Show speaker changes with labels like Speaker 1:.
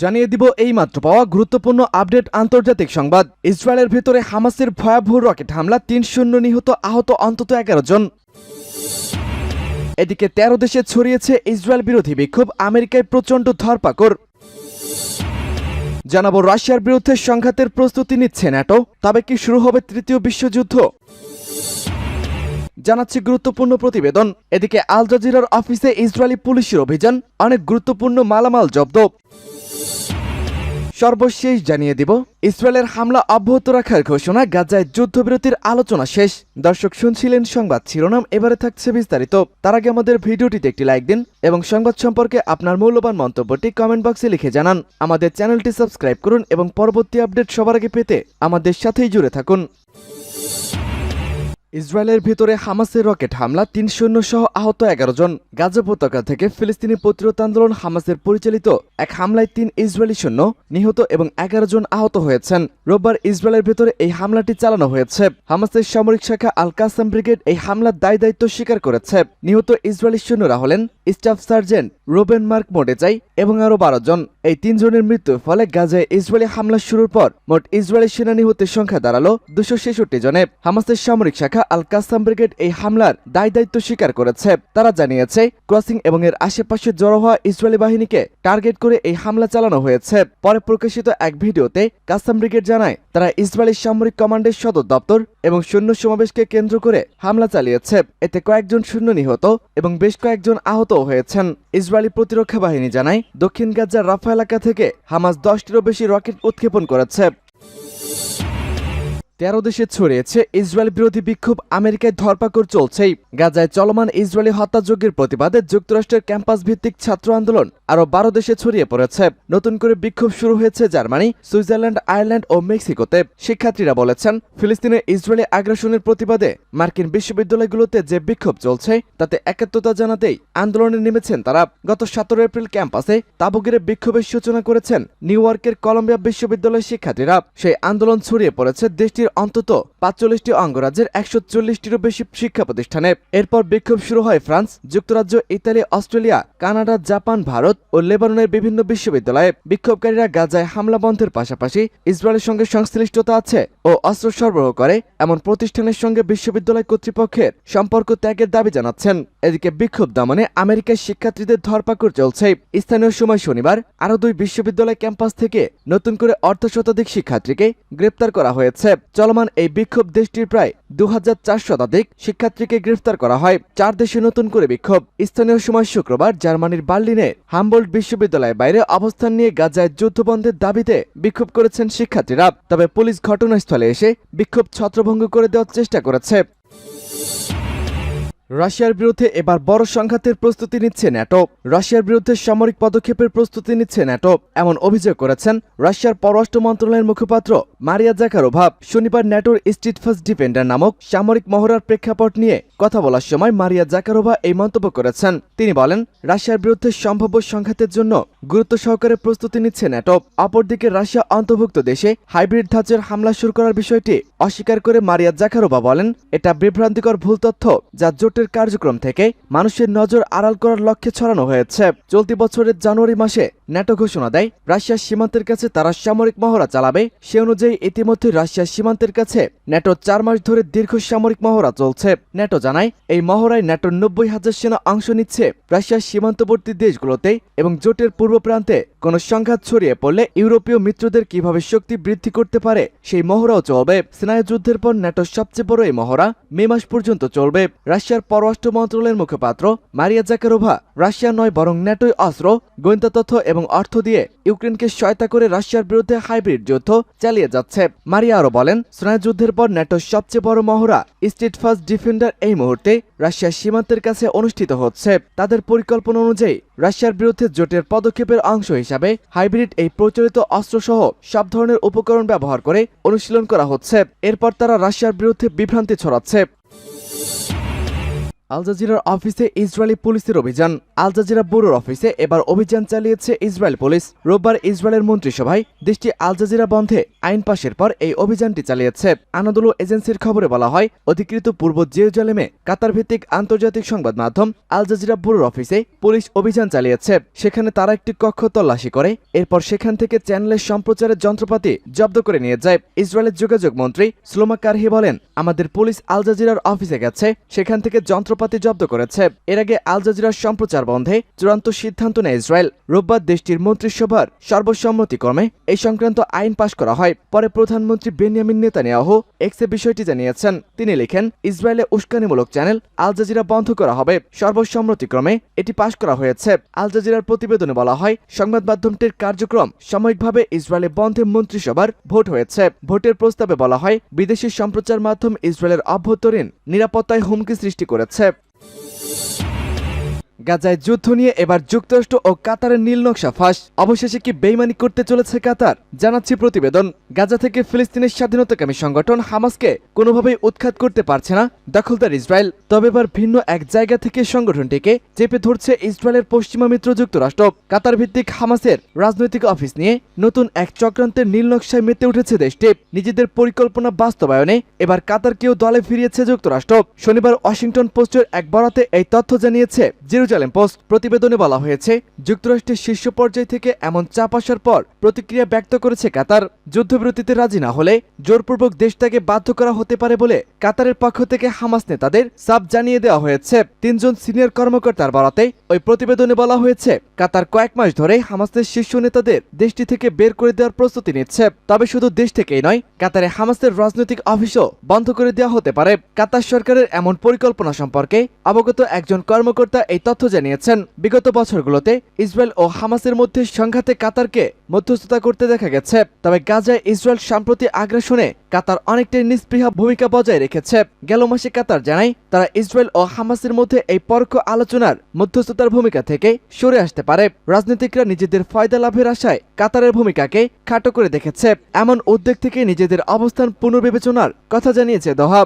Speaker 1: জানিয়ে দিব এই মাত্র পাওয়া গুরুত্বপূর্ণ আপডেট আন্তর্জাতিক সংবাদ। ইসরায়েলের ভেতরে হামাসের ভয়াবহ রকেট হামলা, ৩ নিহত, আহত অন্তত ১১ জন। এদিকে ১৩ দেশে ছড়িয়েছে ইসরায়েল বিরোধী বিক্ষোভ, আমেরিকায় প্রচণ্ড ধরপাকড়। জানাবো রাশিয়ার বিরুদ্ধে সংঘাতের প্রস্তুতি নিচ্ছে ন্যাটো, তবে কি শুরু হবে তৃতীয় বিশ্বযুদ্ধ? জানাচ্ছি গুরুত্বপূর্ণ প্রতিবেদন। এদিকে আল জাজিরার অফিসে ইসরায়েলি পুলিশের অভিযান, অনেক গুরুত্বপূর্ণ মালামাল জব্দ। সর্বশেষ জানিয়ে দিব ইসরায়েলের হামলা অব্যাহত রাখার ঘোষণা, গাজায় যুদ্ধবিরতির আলোচনা শেষ। দর্শক শুনছিলেন সংবাদ শিরোনাম, এবারে থাকছে বিস্তারিত। তার আগে আমাদের ভিডিওটিতে একটি লাইক দিন এবং সংবাদ সম্পর্কে আপনার মূল্যবান মন্তব্যটি কমেন্ট বক্সে লিখে জানান। আমাদের চ্যানেলটি সাবস্ক্রাইব করুন এবং পরবর্তী আপডেট সবার আগে পেতে আমাদের সাথেই জুড়ে থাকুন। ইসরায়েলের ভিতরে হামাসের রকেট হামলা, ৩ সৈন্য সহ আহত ১১ জন। গাজা উপত্যকা থেকে ফিলিস্তিনি প্রতিরোধ আন্দোলন হামাসের পরিচালিত এক হামলায় ৩ ইসরায়েলি সৈন্য নিহত এবং ১১ জন আহত হয়েছেন। রোববার ইসরায়েলের ভেতরে এই হামলাটি চালানো হয়েছে। হামাসের সামরিক শাখা আল কাসাম ব্রিগেড এই হামলার দায়িত্ব স্বীকার করেছে। নিহত ইসরায়েলি সৈন্যরা হলেন স্টাফ সার্জেন্ট রোবেন মার্ক মোডেজাই এবং আরও ১২ জন। এই ৩ জনের মৃত্যুর ফলে গাজায় ইসরায়েলি হামলা শুরুর পর মোট ইসরায়েলি সেনা নিহতের সংখ্যা দাঁড়ালো ২৬৬ জনে। হামাসের সামরিক শাখা আল কাসাম ব্রিগেড এই হামলার দায়িত্ব স্বীকার করেছে। তারা জানিয়েছে ক্রসিং এবং এর আশেপাশে জড়ো হওয়া ইসরায়েলি বাহিনীকে টার্গেট করে এই হামলা চালানো হয়েছে। পরে প্রকাশিত এক ভিডিওতে কাসাম ব্রিগেড জানায় তারা ইসরায়েলি সামরিক কমান্ডের সদর দপ্তর এবং সৈন্য সমাবেশকে কেন্দ্র করে হামলা চালিয়েছে। এতে কয়েকজন সৈন্য নিহত এবং বেশ কয়েকজন আহত হয়েছেন। ইসরায়েলি প্রতিরক্ষা বাহিনী জানায় দক্ষিণ গাজার রাফা এলাকা থেকে হামাস ১০টিরও বেশি রকেট উৎক্ষেপণ করেছে। ১৩ দেশে ছড়িয়েছে ইসরায়েল বিরোধী বিক্ষোভ, আমেরিকায় ধরপাকড় চলছেই। গাজায় চলমান ইসরায়েলি হত্যাযজ্ঞের প্রতিবাদে যুক্তরাষ্ট্রের ক্যাম্পাস ভিত্তিক ছাত্র আন্দোলন আরও ১২ দেশে ছড়িয়ে পড়েছে। নতুন করে বিক্ষোভ শুরু হয়েছে জার্মানি, সুইজারল্যান্ড, আয়ারল্যান্ড ও মেক্সিকোতে। শিক্ষার্থীরা বলেছেন ফিলিস্তিনের ইসরায়েলি আগ্রাসনের প্রতিবাদে মার্কিন বিশ্ববিদ্যালয়গুলোতে যে বিক্ষোভ চলছে তাতে একাত্মতা জানাতেই আন্দোলনে নেমেছেন তারা। গত ১৭ এপ্রিল ক্যাম্পাসে তাঁবু গেড়ে বিক্ষোভের সূচনা করেছেন নিউ ইয়র্কের কলম্বিয়া বিশ্ববিদ্যালয়ের শিক্ষার্থীরা। সেই আন্দোলন ছড়িয়ে পড়েছে দেশটির অন্তত ৪৫টি অঙ্গরাজ্যের ১৪০টিরও বেশি শিক্ষা প্রতিষ্ঠানে। এরপর বিক্ষোভ শুরু হয় ফ্রান্স, যুক্তরাজ্য, Italy, Australia, Canada, Japan, Bharat ও লেবাননের বিভিন্ন বিশ্ববিদ্যালয়ে। বিক্ষোভকারীরা গাজায় হামলা বন্ধের পাশাপাশি ইসরায়েলের সঙ্গে সংশ্লিষ্টতা আছে ও অস্ত্র সরবরাহ করে এমন প্রতিষ্ঠানের সঙ্গে বিশ্ববিদ্যালয় কর্তৃপক্ষের সম্পর্ক ত্যাগের দাবি জানাচ্ছেন। এদিকে বিক্ষোভ দমনে আমেরিকার শিক্ষার্থীদের ধরপাকড় চলছে। স্থানীয় সময় শনিবার আরও ২ বিশ্ববিদ্যালয় ক্যাম্পাস থেকে নতুন করে অর্ধশতাধিক শিক্ষার্থীকে গ্রেপ্তার করা হয়েছে। চলমান এই বিক্ষোভ দেশটির প্রায় ২৪০০ শতাধিক শিক্ষার্থীকে গ্রেফতার করা হয়। ৪ দেশে নতুন করে বিক্ষোভ। স্থানীয় সময় শুক্রবার জার্মানির বার্লিনে হামবোল্ট বিশ্ববিদ্যালয়ের বাইরে অবস্থান নিয়ে গাজায় যুদ্ধবন্ধের দাবিতে বিক্ষোভ করেছেন শিক্ষার্থীরা। তবে পুলিশ ঘটনাস্থলে এসে বিক্ষোভ ছত্রভঙ্গ করে দেওয়ার চেষ্টা করেছে। রাশিয়ার বিরুদ্ধে এবার বড় সংঘাতের প্রস্তুতি নিচ্ছে ন্যাটো। রাশিয়ার বিরুদ্ধে সামরিক পদক্ষেপের প্রস্তুতি নিচ্ছে ন্যাটো, এমন অভিযোগ করেছেন রাশিয়ার পররাষ্ট্র মন্ত্রণালয়ের মুখপাত্র মারিয়া জাকারোভা। শনিবার ন্যাটোর স্টিডফাস্ট ডিফেন্ডার নামক সামরিক মহড়ার প্রেক্ষাপট নিয়ে কথা বলার সময় মারিয়া জাকারোভা এই মন্তব্য করেছেন। তিনি বলেন রাশিয়ার বিরুদ্ধে সম্ভাব্য সংঘাতের জন্য গুরুত্ব সহকারে প্রস্তুতি নিচ্ছে ন্যাটো। অপরদিকে রাশিয়া অন্তর্ভুক্ত দেশে হাইব্রিড ধাঁচের হামলা শুরু করার বিষয়টি অস্বীকার করে মারিয়া জাকারোভা বলেন এটা বিভ্রান্তিকর ভুল তথ্য যা জোটের কার্যক্রম থেকে মানুষের নজর আড়াল করার লক্ষ্যে ছড়ানো হয়েছে। চলতি বছরের জানুয়ারি মাসে ন্যাটো ঘোষণা দেয় রাশিয়ার সীমান্তের কাছে তারা সামরিক মহড়া চালাবে। সে অনুযায়ী ইতিমধ্যে রাশিয়ার সীমান্তের কাছে ন্যাটো ৪ মাস ধরে দীর্ঘ সামরিক মহড়া চলছে। ন্যাটো জানায় এই মহড়ায় ন্যাটোর ৯০,০০০ সেনা অংশ নিচ্ছে রাশিয়ার সীমান্তবর্তী দেশগুলোতে এবং জোটের পূর্ব প্রান্তে কোনো সংঘাত ছড়িয়ে পড়লে ইউরোপীয় মিত্রদের কিভাবে শক্তি বৃদ্ধি করতে পারে সেই মহড়াও চলবে। স্নায়ুযুদ্ধের পর ন্যাটোর সবচেয়ে বড় এই মহড়া মে মাস পর্যন্ত চলবে। রাশিয়ার পররাষ্ট্র মন্ত্রণালয়ের মুখপাত্র মারিয়া জাকারোভা রাশিয়া নয় বরং ন্যাটোই অস্ত্র, গোয়েন্দা তথ্য এবং অর্থ দিয়ে ইউক্রেনকে সহায়তা করে রাশিয়ার বিরুদ্ধে হাইব্রিড যুদ্ধ চালিয়ে যাচ্ছে। মারিয়া আরও বলেন স্নায়ুযুদ্ধের পর ন্যাটোর সবচেয়ে বড় মহড়া স্টিডফাস্ট ডিফেন্ডার এই মুহূর্তে রাশিয়ার সীমান্তের কাছে অনুষ্ঠিত হচ্ছে। তাদের পরিকল্পনা অনুযায়ী রাশিয়ার বিরুদ্ধে জোটের পদক্ষেপের অংশ হিসাবে হাইব্রিড এই প্রচলিত অস্ত্রসহ সব ধরনের উপকরণ ব্যবহার করে অনুশীলন করা হচ্ছে। এরপর তারা রাশিয়ার বিরুদ্ধে বিভ্রান্তি ছড়াচ্ছে। আল জাজিরার অফিসে ইসরায়েলি পুলিশের অভিযান। আল জাজিরা ব্যুরোর অফিসে এবার অভিযান চালিয়েছে ইসরায়েল পুলিশ। রোববার ইসরায়েলের মন্ত্রিসভায় দেশটি আল জাজিরা বন্ধে আইন পাশের পর এই অভিযানটি চালিয়েছে। আনাদোলু এজেন্সির খবরে বলা হয়, অধিকৃত পূর্ব জেরুজালেমে কাতার ভিত্তিক আন্তর্জাতিক সংবাদ মাধ্যম আল জাজিরা ব্যুরোর অফিসে পুলিশ অভিযান চালিয়েছে। সেখানে তারা একটি কক্ষ তল্লাশি করে এরপর সেখান থেকে চ্যানেলের সম্প্রচারের যন্ত্রপাতি জব্দ করে নিয়ে যায়। ইসরায়েলের যোগাযোগ মন্ত্রী শ্লোমো কারহি বলেন, আমাদের পুলিশ আল জাজিরার অফিসে গেছে, সেখান থেকে যন্ত্রপাতি জব্দ করেছে। এর আগে আল জাজিরার সম্প্রচার বন্ধে চূড়ান্ত সিদ্ধান্ত নেয় ইসরায়েল। রোববার দেশটির মন্ত্রিসভার সর্বসম্মতিক্রমে এই সংক্রান্ত আইন পাশ করা হয়। পরে প্রধানমন্ত্রী বেনিয়ামিন নেতানিয়াহু এক্সে বিষয়টি জানিয়েছেন। তিনি লিখেন, ইসরায়েলে উস্কানিমূলক চ্যানেল আল জাজিরা বন্ধ করা হবে। সর্বসম্মতিক্রমে এটি পাশ করা হয়েছে। আল জাজিরার প্রতিবেদনে বলা হয়, সংবাদ মাধ্যমটির কার্যক্রম সাময়িকভাবে ইসরায়েলে বন্ধে মন্ত্রিসভার ভোট হয়েছে। ভোটের প্রস্তাবে বলা হয়, বিদেশি সম্প্রচার মাধ্যম ইসরায়েলের অভ্যন্তরীণ নিরাপত্তায় হুমকি সৃষ্টি করেছে। গাজায় যুদ্ধ নিয়ে এবার যুক্তরাষ্ট্র ও কাতারের নীল নকশা ফাঁস। অবশেষে কি বেইমানি করতে চলেছে কাতার, জানাচ্ছি প্রতিবেদন। গাজা থেকে ফিলিস্তিনের স্বাধীনতাকামী সংগঠন হামাসকে কোনোভাবেই উৎখাত করতে পারছে না দখলদার ইসরায়েল। তবে এবার ভিন্ন এক জায়গা থেকে সংগঠনটিকে চেপে ধরছে ইসরায়েলের পশ্চিমা মিত্র যুক্তরাষ্ট্র। কাতার ভিত্তিক হামাসের রাজনৈতিক অফিস নিয়ে নতুন এক চক্রান্তের নীল নকশায় মেতে উঠেছে দেশটি। নিজেদের পরিকল্পনা বাস্তবায়নে এবার কাতারকেও দলে ফিরিয়েছে যুক্তরাষ্ট্র। শনিবার ওয়াশিংটন পোস্টের এক বরাতে এই তথ্য জানিয়েছে জেরুজালেম পোস্ট। প্রতিবেদনে বলা হয়েছে, যুক্তরাষ্ট্রের শীর্ষ পর্যায় থেকে এমন চাপ আসার পর প্রতিক্রিয়া ব্যক্ত করেছে কাতার। যুদ্ধবিরতিতে রাজি না হলে জোরপূর্বক দেশটাকে বাধ্য করা হতে পারে বলে কাতারের পক্ষ থেকে হামাস নেতাদের সাফ জানিয়ে দেওয়া হয়েছে। 3 জন সিনিয়র কর্মকর্তার বরাতে ওই প্রতিবেদনে বলা হয়েছে, কাতার কয়েক মাস ধরে হামাসের শীর্ষ নেতাদের দেশটি থেকে বের করে দেওয়ার প্রস্তুতি নিচ্ছে। তবে শুধু দেশ থেকেই নয়, কাতারে হামাসের রাজনৈতিক অফিসও বন্ধ করে দেওয়া হতে পারে। কাতার সরকারের এমন পরিকল্পনা সম্পর্কে অবগত একজন কর্মকর্তা এই তথ্য জানিয়েছেন। বিগত বছরগুলোতে ইসরায়েল ও হামাসের মধ্যে সংঘাতে কাতারকে মধ্যস্থতা করতে দেখা গেছে। তবে গাজায় ইসরায়েল সাম্প্রতিক আগ্রাসনে কাতার অনেকটাই নিষ্পৃহা ভূমিকা বজায় রেখেছে। গেল মাসে কাতার জানায়, তারা ইসরায়েল ও হামাসের মধ্যে এই পরোক্ষ আলোচনার মধ্যস্থতার ভূমিকা থেকে সরে আসতে পারে। রাজনীতিকরা নিজেদের ফায়দা লাভের আশায় কাতারের ভূমিকাকে খাটো করে দেখেছে। এমন উদ্বেগ থেকে নিজেদের অবস্থান পুনর্বিবেচনার কথা জানিয়েছে দোহা।